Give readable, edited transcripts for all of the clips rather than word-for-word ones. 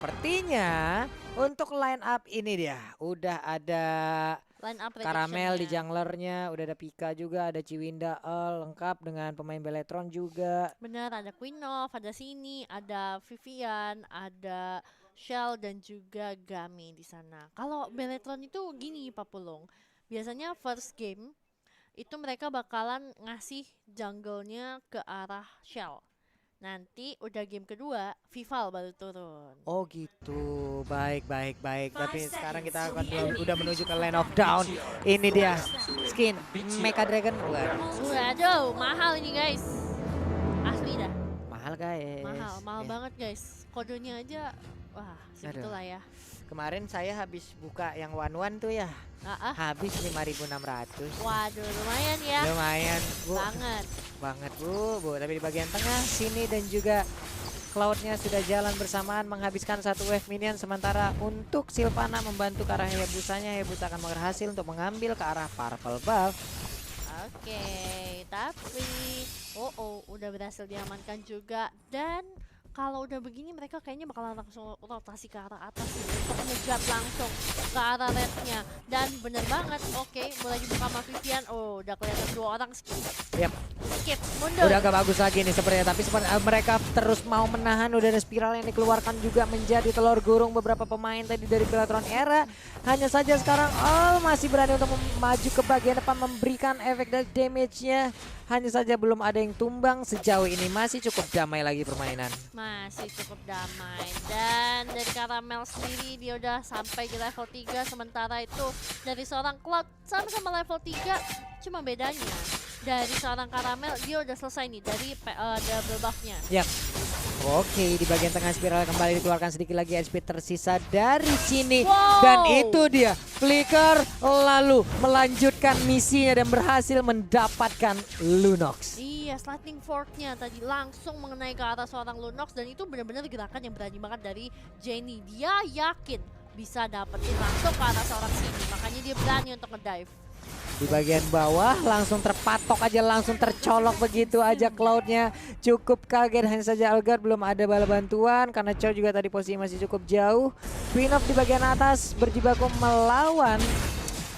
Sepertinya untuk line up ini dia udah ada Line up Karamel di prediction-nya. junglernya, udah ada Pika juga, ada Ciwinda lengkap dengan pemain Beletron juga. Bener, ada Queenov, ada Sini, ada Vivian, ada Shell dan juga Gami di sana. Kalau Beletron itu gini Pak Pulung. Biasanya first game itu mereka bakalan ngasih jungle-nya ke arah Shell. Nanti udah game kedua, Vival baru turun. Oh gitu, baik baik baik. Tapi sekarang kita akan udah menuju ke Land of Dawn. Ini dia skin Mecha Dragon. Waduh, Waduh, mahal ini guys. Asli dah, mahal guys. mahal Ya. banget guys. Kodenya aja, wah segitulah ya. Kemarin saya habis buka yang one tuh ya, habis 5.600. Waduh, lumayan ya. Lumayan bu, Banget. bu. Tapi di bagian tengah sini dan juga Cloud-nya sudah jalan bersamaan menghabiskan satu wave minion. Sementara untuk Sylvana membantu ke arah Hayabusanya, Hayabusa akan berhasil untuk mengambil ke arah purple buff. Oke, tapi udah berhasil diamankan juga. Dan kalau udah begini mereka kayaknya bakalan langsung rotasi ke arah atas nih, untuk ngejar langsung ke arah rednya. Dan bener banget, oke, mulai dibuka sama Vivian. Oh, udah kelihatan 2 orang Yap. skip mundur. Udah agak bagus lagi nih sepertinya, tapi mereka terus mau menahan. Udah ada spiral yang dikeluarkan juga menjadi telur gurung beberapa pemain tadi dari Belatron Era. Hanya saja sekarang masih berani untuk maju ke bagian depan, memberikan efek dan damage-nya. Hanya saja belum ada yang tumbang sejauh ini, masih cukup damai lagi permainan. Masih cukup damai. Dan dari Karamel sendiri dia udah sampai di level 3. Sementara itu dari seorang Cloud sama-sama level 3. Cuma bedanya dari seorang Karamel dia udah selesai nih dari double buff-nya. Yap. Oke, di bagian tengah spiral kembali dikeluarkan sedikit lagi HP tersisa dari sini. Wow. Dan itu dia, Flicker lalu melanjutkan misinya dan berhasil mendapatkan Lunox. Iya, sliding fork-nya tadi langsung mengenai ke arah seorang Lunox. Dan itu benar-benar gerakan yang berani banget dari Jenny. Dia yakin bisa dapetin langsung ke arah seorang sini. Makanya dia berani untuk ngedive. Di bagian bawah langsung terpatok aja, langsung tercolok begitu aja Cloud-nya. Cukup kaget, hanya saja Algard belum ada bala bantuan karena Chow juga tadi posisi masih cukup jauh. Queenov di bagian atas berjibaku melawan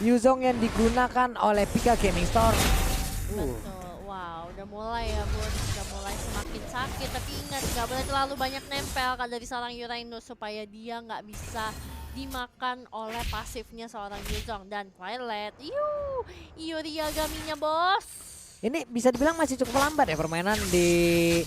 Yuzong yang digunakan oleh Pika Gaming Store. Betul, wow, udah mulai ya bun, udah mulai semakin sakit. Tapi ingat, gak boleh terlalu banyak nempel dari seorang Uranus supaya dia nggak bisa dimakan oleh pasifnya seorang Yuzong. Dan Violet, Ioria Gaminya bos. Ini bisa dibilang masih cukup lambat ya permainan di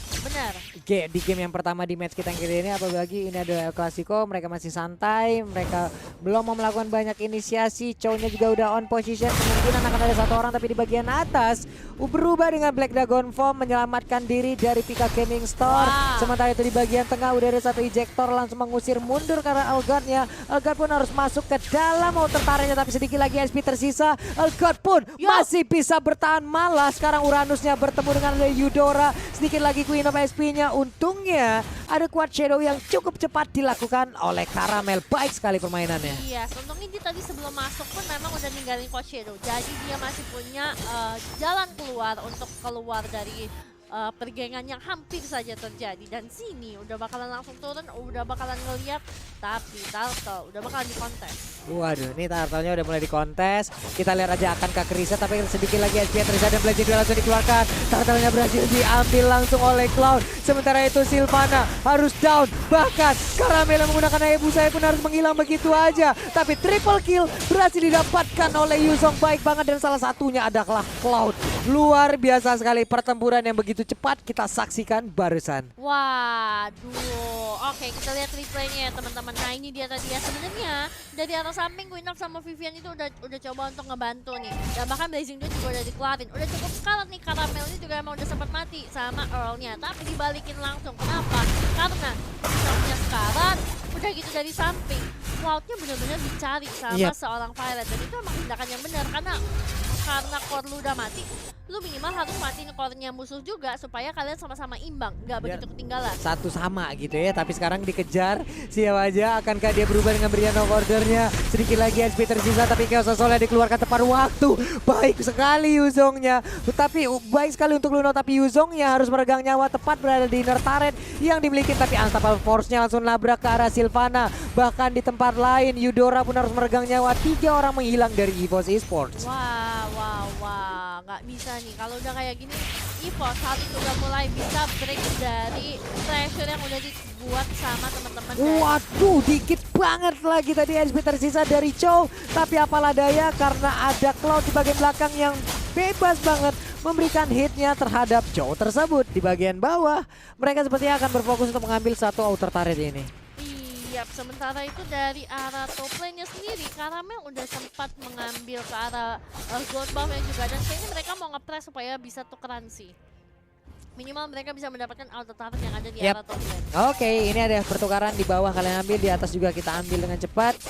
game yang pertama di match kita yang kali ini. Apalagi ini adalah El Clasico, mereka masih santai, mereka belum mau melakukan banyak inisiasi. Chow-nya juga udah on position, kemungkinan akan ada satu orang. Tapi di bagian atas berubah dengan Black Dragon Form menyelamatkan diri dari Pika Gaming Store. Sementara itu di bagian tengah udah ada satu ejector langsung mengusir mundur karena Algard-nya. Algard pun harus masuk ke dalam mau tertariknya, tapi sedikit lagi SP tersisa. Algard pun masih bisa bertahan, malah sekarang Uranusnya bertemu dengan Eudora. Sedikit lagi Queen of SP-nya. Untungnya ada Quad Shadow yang cukup cepat dilakukan oleh Karamel. Baik sekali permainannya. Iya, untungnya dia tadi sebelum masuk pun memang udah ninggalin Quad Shadow. Jadi dia masih punya jalan keluar untuk keluar dari pergengan yang hampir saja terjadi. Dan sini udah bakalan langsung turun, udah bakalan ngeliat. Tapi Turtle udah bakalan dikontes. Waduh, ini Turtle-nya udah mulai dikontes. Kita lihat aja akan ke Krisa, tapi sedikit lagi SP Trisa dan Blade juga langsung dikeluarkan. Turtle-nya berhasil diambil langsung oleh Cloud. Sementara itu Sylvana harus down. Bahkan Karamel yang menggunakan Hayabusa pun harus menghilang begitu aja. Tapi triple kill berhasil didapatkan oleh Yuzong. Baik banget, dan salah satunya adalah Cloud. Luar biasa sekali pertempuran yang begitu cepat kita saksikan barusan. Waduh, oke, kita lihat replaynya ya teman-teman. Nah ini dia tadi ya, sebenarnya dari arah samping Queenov sama Vivian itu udah coba untuk ngebantu nih. Dan bahkan Blazing Dude juga udah dikeluarin. Udah cukup sekarat nih, Karamel ini juga emang udah sempat mati sama Earl-nya. Tapi dibalikin langsung, kenapa? Karena Queenovnya sekarat, udah gitu dari samping. Cloud-nya benar-benar dicari sama seorang Violet. Dan itu emang tindakan yang benar, karena karena core lu udah mati, lu minimal harus matiin core-nya musuh juga supaya kalian sama-sama imbang, nggak Biar begitu ketinggalan. satu sama gitu ya, tapi sekarang dikejar siapa aja, akankah dia berubah dengan berian no ordernya. Sedikit lagi HP tersisa tapi Chaos Assault dikeluarkan tepat waktu. Baik sekali Yuzongnya, tapi baik sekali untuk Luno, tapi Yuzongnya harus meregang nyawa tepat berada di inner turret yang dimiliki, tapi Unstoppable Force-nya langsung nabrak ke arah Sylvana. Bahkan di tempat lain Eudora pun harus meregang nyawa, 3 orang menghilang dari EVOS Esports. Wah, nggak bisa nih. Kalau udah kayak gini, EVOS harus udah mulai bisa break dari pressure yang udah dibuat sama teman-teman. Waduh, dikit banget lagi tadi HP tersisa dari Chow. Tapi apalah daya karena ada Cloud di bagian belakang yang bebas banget memberikan hitnya terhadap Chow tersebut. Di bagian bawah, mereka sepertinya akan berfokus untuk mengambil satu outer turret ini. Iya, sementara itu dari arah top lane-nya sendiri, Karamel udah sempat mengambil ke arah gold buff-nya juga. Dan kayaknya mereka mau nge-press supaya bisa tukeran sih. Minimal mereka bisa mendapatkan outer turret yang ada di arah top lane. Oke, ini ada pertukaran di bawah kalian ambil, di atas juga kita ambil dengan cepat.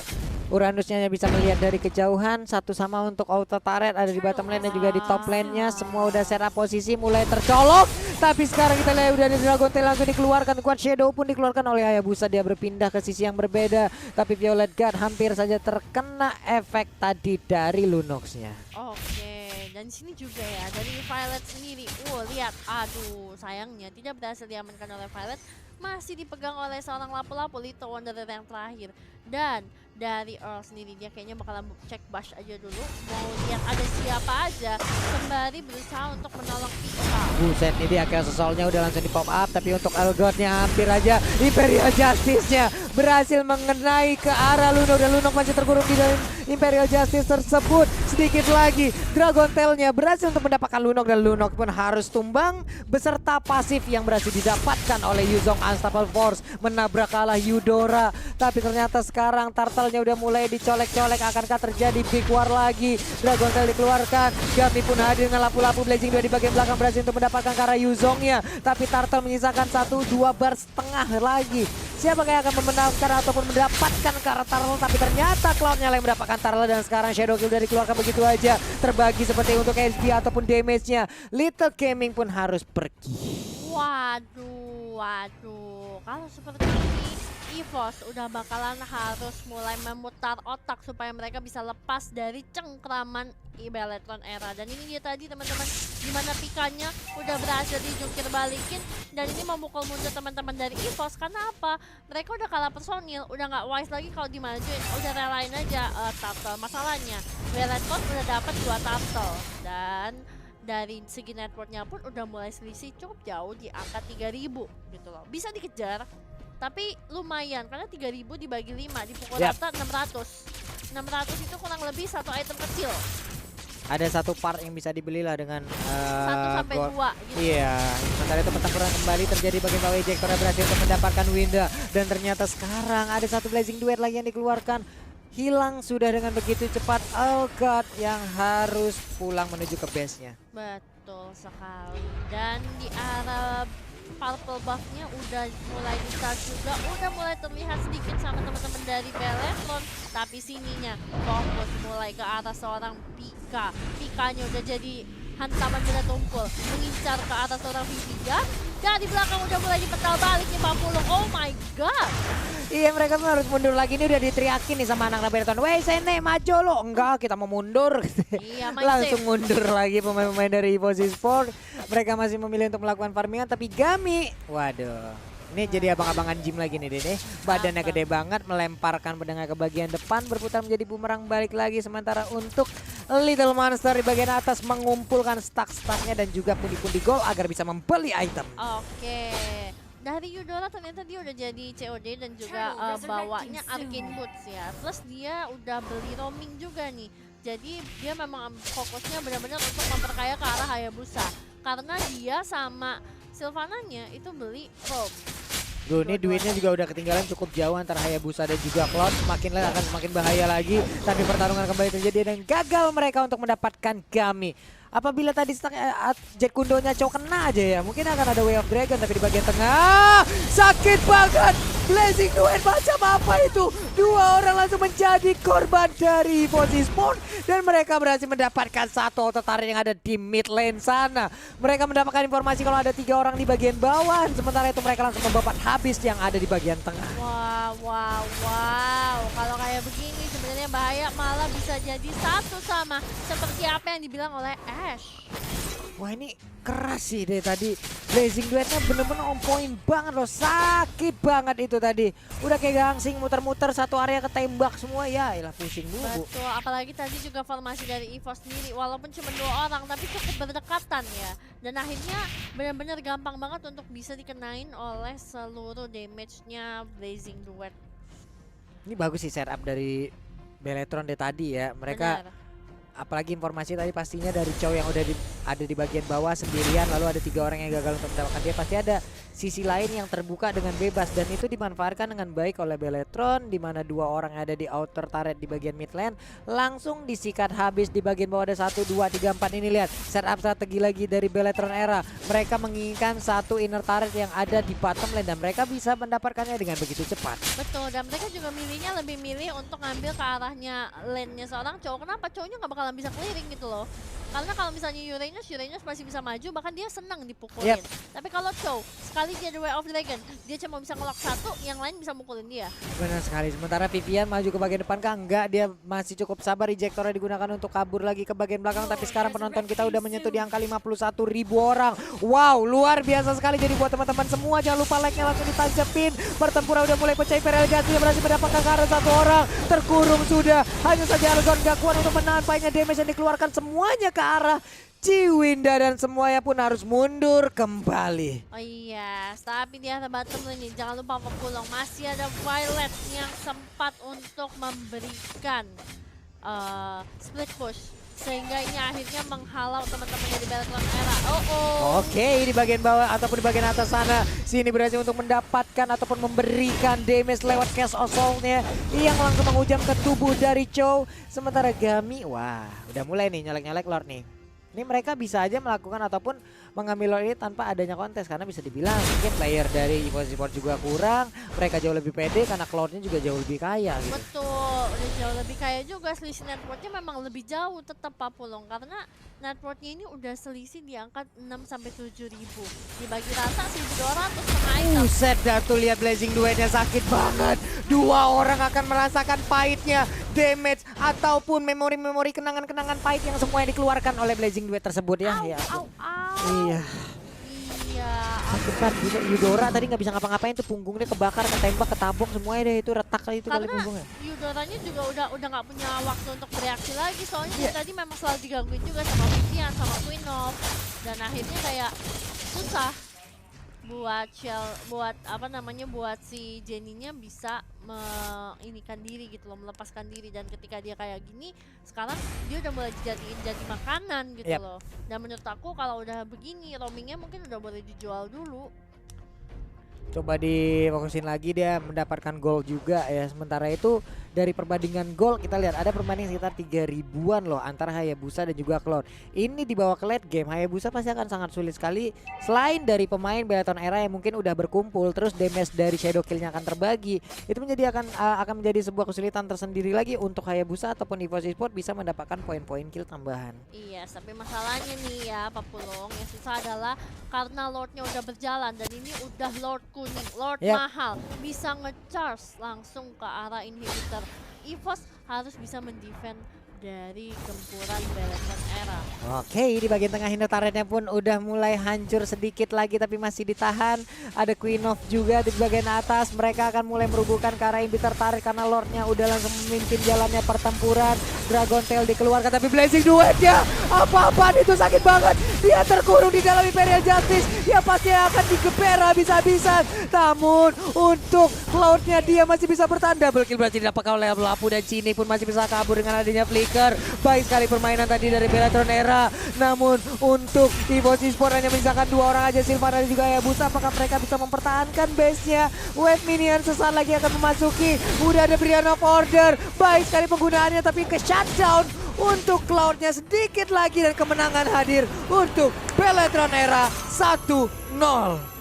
Uranusnya bisa melihat dari kejauhan, satu sama untuk auto turret ada di bottom lane dan juga di top lane-nya. Semua udah set up posisi, mulai tercolok. Tapi sekarang kita lihat udah ada Dragon Tail langsung dikeluarkan. Quad Shadow pun dikeluarkan oleh Hayabusa, dia berpindah ke sisi yang berbeda. Tapi Violet Guard hampir saja terkena efek tadi dari Lunox-nya. Oke, dan sini juga ya dari Violet sendiri. Lihat, aduh sayangnya tidak berhasil diamankan oleh Violet. Masih dipegang oleh seorang lapu-lapu Little Wanderer yang terakhir. Dan dari Earl sendiri, dia kayaknya bakalan cek Bash aja dulu. Mau lihat ada siapa aja, sembari berusaha untuk menolong Pika. Buset, ini dia Chaos Assault-nya udah langsung di pop up. Tapi untuk Elgod-nya hampir aja Imperial Justice-nya berhasil mengenai ke arah Luno. Dan Luno masih terkurung di dalam Imperial Justice tersebut. Sedikit lagi Dragon Tail-nya berhasil untuk mendapatkan Lunok. Dan Lunok pun harus tumbang beserta pasif yang berhasil didapatkan oleh Yuzong. Unstoppable Force menabrak kalah Eudora. Tapi ternyata sekarang Turtle-nya udah mulai dicolek-colek. Akankah terjadi big war lagi? Dragon Tail dikeluarkan. Gami pun hadir dengan lapu-lapu Blazing 2 di bagian belakang, berhasil untuk mendapatkan ke arah Yuzongnya. Tapi Turtle menyisakan 1-2 bar setengah lagi. Siapa yang akan memenangkan ataupun mendapatkan ke arah Turtle? Tapi ternyata Cloud-nya yang mendapatkan Turtle. Dan sekarang Shadow Kill udah dikeluarkan begitu aja. Terbagi seperti untuk HP ataupun damage-nya. Little Gaming pun harus pergi. Waduh, kalau seperti ini EVOS udah bakalan harus mulai memutar otak supaya mereka bisa lepas dari cengkraman Beletron era. Dan ini dia tadi teman-teman, dimana Pikanya udah berhasil dijungkir balikin. Dan ini memukul mundur teman-teman dari EVOS. Karena apa? Mereka udah kalah personil, udah nggak wise lagi kalau dimajuin. Udah relain aja Turtle. Masalahnya Beletron udah dapat 2 Turtle. Dan dari segi networknya pun udah mulai selisih cukup jauh di angka 3000 gitu loh. Bisa dikejar, tapi lumayan karena 3000 dibagi 5 dipukul rata 600. 600 itu kurang lebih satu item kecil. Ada satu part yang bisa dibeli lah dengan 1 sampai 2 gitu. Iya, sementara itu pertempuran kembali terjadi bagi bawah Ejector berhasil untuk mendapatkan Winda. Dan ternyata sekarang ada satu Blazing Duet lagi yang dikeluarkan. Hilang sudah dengan begitu cepat Elgod yang harus pulang menuju ke base-nya. Betul sekali. Dan di arah purple buff-nya udah mulai di-start juga, udah mulai terlihat sedikit sama teman-teman dari Beletron. Tapi sininya fokus mulai ke arah seorang Pika. Pikanya udah jadi hantaman benda tumpul, mengincar ke atas seorang Vivian. Dan di belakang udah mulai dipetal balik nih 40. Oh my god. Iya, mereka pun harus mundur lagi. Ini udah diteriakin nih sama anak Beletron. Weh Sene, maju lo. Enggak, kita mau mundur. Iya, langsung mundur lagi pemain-pemain dari EVOS Esports. Mereka masih memilih untuk melakukan farmingan. Tapi Gami, waduh, ini jadi abang-abangan gym lagi nih Dede. Badannya gede banget, melemparkan pedangnya ke bagian depan, berputar menjadi bumerang balik lagi. Sementara untuk Little Monster di bagian atas mengumpulkan stack-stacknya dan juga pundi-pundi gol agar bisa membeli item. Oke. Dari Eudora ternyata dia udah jadi COD dan juga bawanya Arcane Boots ya. Plus dia udah beli roaming juga nih. Jadi dia memang fokusnya benar-benar untuk memperkaya ke arah Hayabusa. Karena dia sama Sylvananya itu beli roam. Duh, ini duitnya juga udah ketinggalan cukup jauh antara Hayabusa dan juga Cloud. Semakin akan semakin bahaya lagi. Tapi pertarungan kembali terjadi dan gagal mereka untuk mendapatkan Gami. Apabila tadi Jet Kundonya Chow kena aja ya, mungkin akan ada Way of Dragon. Tapi di bagian tengah sakit banget. Blazing Duet macam apa itu? Dua orang langsung menjadi korban dari Evozi Sport dan mereka berhasil mendapatkan satu auto turret yang ada di mid lane sana. Mereka mendapatkan informasi kalau ada 3 orang di bagian bawah, sementara itu mereka langsung membabat habis yang ada di bagian tengah. Wow. Kalau kayak begini sebenarnya bahaya, malah bisa jadi satu sama seperti apa yang dibilang oleh Ash. Wah ini keras sih deh tadi. Blazing Duetnya bener-bener on point banget loh. Sakit banget itu tadi. Udah kayak gangsing muter-muter satu area ketembak semua. Ya ilah pusing dulu. Betul, apalagi tadi juga formasi dari Evo sendiri. Walaupun cuma 2 orang tapi cukup berdekatan ya. Dan akhirnya benar-benar gampang banget untuk bisa dikenain oleh seluruh damage-nya Blazing Duet. Ini bagus sih setup dari Beletron deh tadi ya. Mereka Benar. apalagi informasi tadi pastinya dari Chow yang udah ada di bagian bawah sendirian, lalu ada 3 orang yang gagal untuk mendapatkan dia, pasti ada sisi lain yang terbuka dengan bebas dan itu dimanfaatkan dengan baik oleh Beletron, di mana 2 orang yang ada di outer turret di bagian mid lane langsung disikat habis. Di bagian bawah ada 1, 2, 3, 4 ini lihat setup strategi lagi dari Beletron Era. Mereka menginginkan satu inner turret yang ada di bottom lane dan mereka bisa mendapatkannya dengan begitu cepat. Betul, dan mereka juga milihnya lebih milih untuk ngambil ke arahnya lane-nya seorang Chow. Kenapa Chow-nya nggak bakalan bisa clearing gitu loh? Karena kalau misalnya Uranus masih bisa maju, bahkan dia senang dipukulin. Tapi kalau Chow, sekali dia The Way of Dragon, dia cuma bisa ngelok satu, yang lain bisa mukulin dia. Benar sekali. Sementara Vivian maju ke bagian depan kah? Enggak, dia masih cukup sabar. Ejectornya digunakan untuk kabur lagi ke bagian belakang. Tapi sekarang penonton kita udah menyentuh di angka 51.000 orang. Wow, luar biasa sekali. Jadi buat teman-teman semua, jangan lupa like-nya langsung ditancapin. Pertempuran udah mulai pecah. Imperial Justice berhasil mendapatkan ke arah 1 orang. Terkurung sudah. Hanya saja Argon gak kuat untuk menahan fight-nya. Damage yang dikeluarkan semuanya ke arah Ciwinda dan semuanya pun harus mundur kembali. Oh iya, tapi di arah bottom lane jangan lupa Papulong, masih ada Violet yang sempat untuk memberikan split push. Sehingga ini akhirnya menghalau teman-teman dari Beletron Era. Oke, di bagian bawah ataupun di bagian atas sana, sini berhasil untuk mendapatkan ataupun memberikan damage lewat Chaos Assault-nya yang langsung menghujam ke tubuh dari Chow. Sementara Gami, wah udah mulai nih nyolek-nyolek Lord nih. Ini mereka bisa aja melakukan ataupun mengambil Lord ini tanpa adanya kontes, karena bisa dibilang mungkin player dari Evozi Sport juga kurang, mereka jauh lebih pede karena Cloud-nya juga jauh lebih kaya gitu. Betul, udah jauh lebih kaya juga, selisih networknya memang lebih jauh tetap Papulong, karena networknya ini udah selisih di angka 6-7 ribu, dibagi rata 1.200 per item. Buset dah tuh, lihat Blazing Duetnya sakit banget. 2 orang akan merasakan pahitnya damage ataupun memori-memori kenangan-kenangan pahit yang semuanya dikeluarkan oleh Blazing Duet tersebut ya. Au, Ya. au. Iya. Iya, Sakit banget juga. Eudora tadi nggak bisa ngapa-ngapain tuh, punggungnya kebakar, ketembak, ketabok semuanya deh, itu retak kali itu kali karena punggungnya. Eudoranya juga udah nggak punya waktu untuk bereaksi lagi, soalnya dia tadi memang selalu digangguin juga sama Vivian, sama Queen of, dan akhirnya kayak susah buat buat si Jenny-nya bisa menginikan diri gitu loh, melepaskan diri. Dan ketika dia kayak gini, sekarang dia udah mulai jadi makanan gitu loh. Dan menurut aku kalau udah begini, roamingnya mungkin udah boleh dijual dulu. Coba difokusin lagi, dia mendapatkan gol juga ya. Sementara itu dari perbandingan gol kita lihat ada perbandingan sekitar 3.000-an loh antara Hayabusa dan juga Cloud. Ini dibawa ke late game, Hayabusa pasti akan sangat sulit sekali. Selain dari pemain Beletron Era yang mungkin udah berkumpul, terus damage dari Shadow Kill-nya akan terbagi. Itu akan menjadi sebuah kesulitan tersendiri lagi untuk Hayabusa ataupun Evozi Sport bisa mendapatkan poin-poin kill tambahan. Iya, tapi masalahnya nih ya Papulong, yang susah adalah karena Lordnya udah berjalan dan ini udah Lord kuning, Lord mahal, bisa nge-charge langsung ke arah inhibitor. Evos harus bisa mendefend dari gempuran Beletron Era. Oke, di bagian tengah inner turretnya pun udah mulai hancur sedikit lagi tapi masih ditahan. Ada Queen of juga di bagian atas. Mereka akan mulai merubuhkan ke arah inhibitor turret karena Lordnya udah langsung memimpin jalannya pertempuran. Dragon Tail dikeluarkan tapi Blazing Duetnya apa-apaan itu sakit banget. Dia terkurung di dalam Imperial Justice. Ya pasti akan digeber habis-habisan. Namun untuk Cloud-nya dia masih bisa bertahan. Double kill berarti didapatkan oleh Lapu dan Cini pun masih bisa kabur dengan adanya Flicker. Baik sekali permainan tadi dari Beletron Era. Namun untuk Evozi Sport hanya menyisakan 2 orang aja, Sylvan dan juga Hayabusa. Apakah mereka bisa mempertahankan base-nya? Wave Minion sesaat lagi akan memasuki. Udah ada Brian of Order. Baik sekali penggunaannya tapi ke shutdown untuk Cloud-nya sedikit lagi dan kemenangan hadir untuk Beletron Era 1-0.